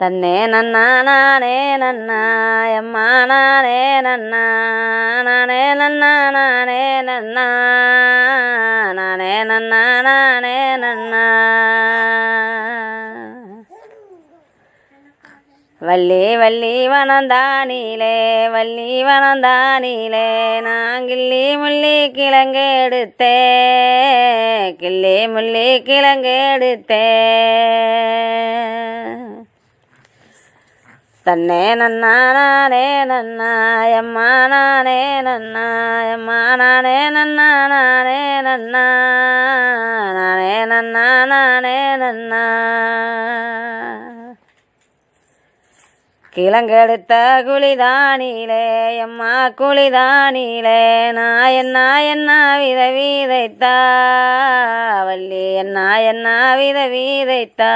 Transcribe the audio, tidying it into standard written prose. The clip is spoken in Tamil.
தன்னே நன்னா நானே நன்னா எம்மா நானே நன்னா நானே நன்னா நானே நன்னா நானே நன்னா நானே நன்னா வள்ளி வள்ளி வனந்தானிலே வள்ளி வனந்தானிலே நான் கிள்ளி முள்ளி கிழங்கெடுத்தே கிள்ளி முள்ளி கிழங்கெடுத்தே தன்னே நன்னா நானே நன்னா எம்மா நானே நன்னா எம்மா நானே நன்னா நானே நன்னா நானே நன்னா நானே நன்னா கிழங்கெடுத்த குழிதானிலே எம்மா குழிதானிலே நான் என்ன வித வீதைத்தா வள்ளி என்ன வித வீதைத்தா